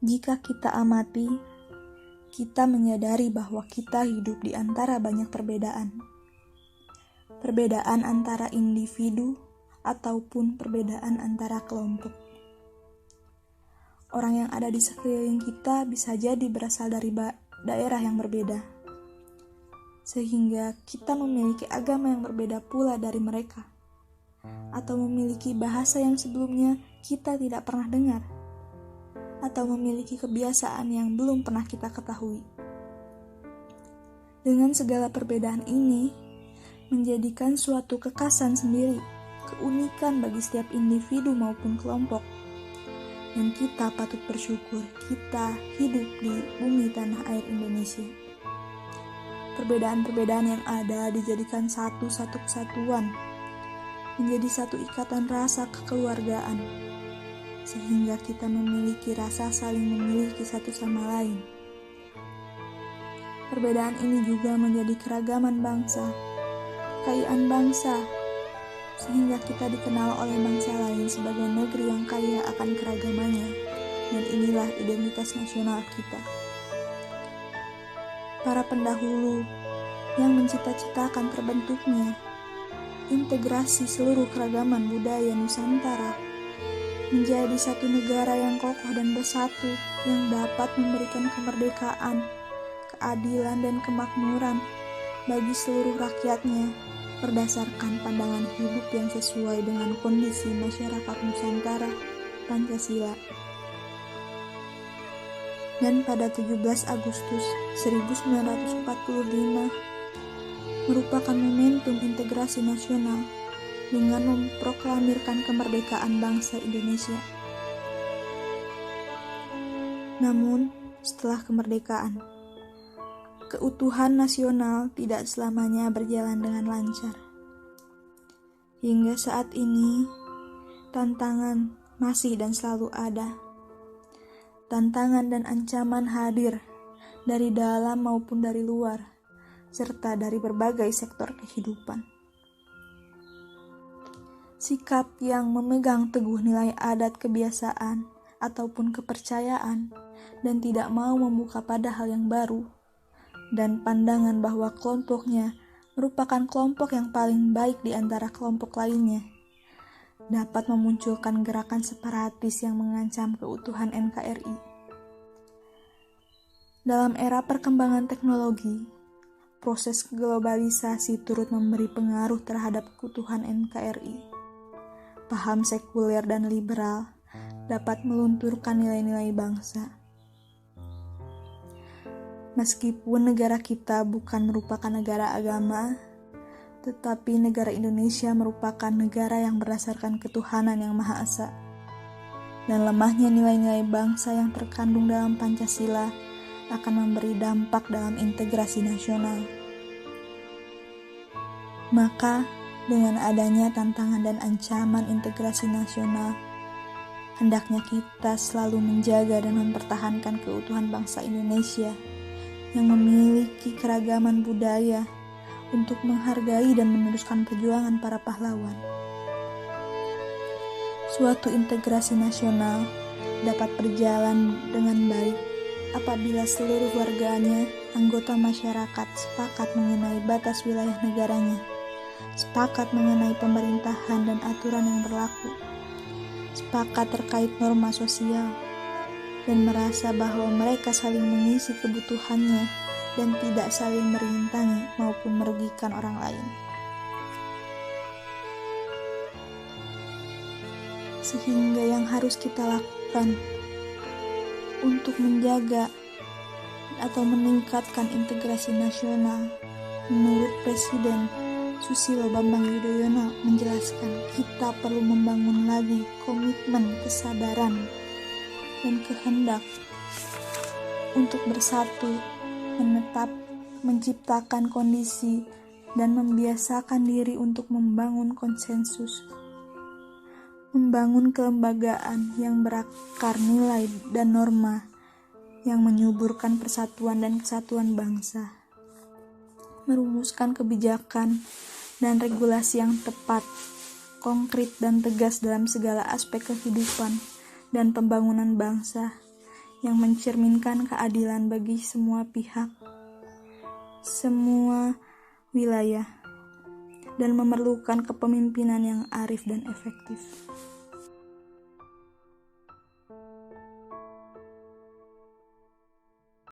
Jika kita amati, kita menyadari bahwa kita hidup di antara banyak perbedaan. Perbedaan antara individu ataupun perbedaan antara kelompok. Orang yang ada di sekeliling kita bisa jadi berasal dari daerah yang berbeda, sehingga kita memiliki agama yang berbeda pula dari mereka, atau memiliki bahasa yang sebelumnya kita tidak pernah dengar, atau memiliki kebiasaan yang belum pernah kita ketahui. Dengan segala perbedaan ini, menjadikan suatu kekhasan sendiri, keunikan bagi setiap individu maupun kelompok. Dan kita patut bersyukur kita hidup di bumi tanah air Indonesia. Perbedaan-perbedaan yang ada dijadikan satu kesatuan, menjadi satu ikatan rasa kekeluargaan, sehingga kita memiliki rasa saling memiliki satu sama lain. Perbedaan ini juga menjadi keragaman bangsa, kekayaan bangsa, sehingga kita dikenal oleh bangsa lain sebagai negeri yang kaya akan keragamannya, dan inilah identitas nasional kita. Para pendahulu yang mencita-citakan terbentuknya integrasi seluruh keragaman budaya Nusantara menjadi satu negara yang kokoh dan bersatu, yang dapat memberikan kemerdekaan, keadilan, dan kemakmuran bagi seluruh rakyatnya berdasarkan pandangan hidup yang sesuai dengan kondisi masyarakat Nusantara Pancasila. Dan pada 17 Agustus 1945 merupakan momentum integrasi nasional dengan memproklamirkan kemerdekaan bangsa Indonesia. Namun, setelah kemerdekaan, keutuhan nasional tidak selamanya berjalan dengan lancar. Hingga saat ini, tantangan masih dan selalu ada. Tantangan dan ancaman hadir dari dalam maupun dari luar, serta dari berbagai sektor kehidupan. Sikap yang memegang teguh nilai adat kebiasaan ataupun kepercayaan dan tidak mau membuka pada hal yang baru, dan pandangan bahwa kelompoknya merupakan kelompok yang paling baik di antara kelompok lainnya, dapat memunculkan gerakan separatis yang mengancam keutuhan NKRI. Dalam era perkembangan teknologi, proses globalisasi turut memberi pengaruh terhadap keutuhan NKRI. Paham sekuler dan liberal dapat melunturkan nilai-nilai bangsa. Meskipun negara kita bukan merupakan negara agama, tetapi negara Indonesia merupakan negara yang berdasarkan ketuhanan yang Maha Esa. Dan lemahnya nilai-nilai bangsa yang terkandung dalam Pancasila akan memberi dampak dalam integrasi nasional. Maka, dengan adanya tantangan dan ancaman integrasi nasional, hendaknya kita selalu menjaga dan mempertahankan keutuhan bangsa Indonesia yang memiliki keragaman budaya untuk menghargai dan meneruskan perjuangan para pahlawan. Suatu integrasi nasional dapat berjalan dengan baik apabila seluruh warganya, anggota masyarakat, sepakat mengenai batas wilayah negaranya, sepakat mengenai pemerintahan dan aturan yang berlaku, sepakat terkait norma sosial, dan merasa bahwa mereka saling mengisi kebutuhannya dan tidak saling merintangi maupun merugikan orang lain. Sehingga yang harus kita lakukan untuk menjaga atau meningkatkan integrasi nasional, menurut Presiden Susilo Bambang Yudhoyono menjelaskan, kita perlu membangun lagi komitmen, kesadaran, dan kehendak untuk bersatu, menetap, menciptakan kondisi, dan membiasakan diri untuk membangun konsensus, membangun kelembagaan yang berakar nilai dan norma yang menyuburkan persatuan dan kesatuan bangsa, merumuskan kebijakan dan regulasi yang tepat konkret dan tegas dalam segala aspek kehidupan dan pembangunan bangsa yang mencerminkan keadilan bagi semua pihak, semua wilayah, dan memerlukan kepemimpinan yang arif dan efektif.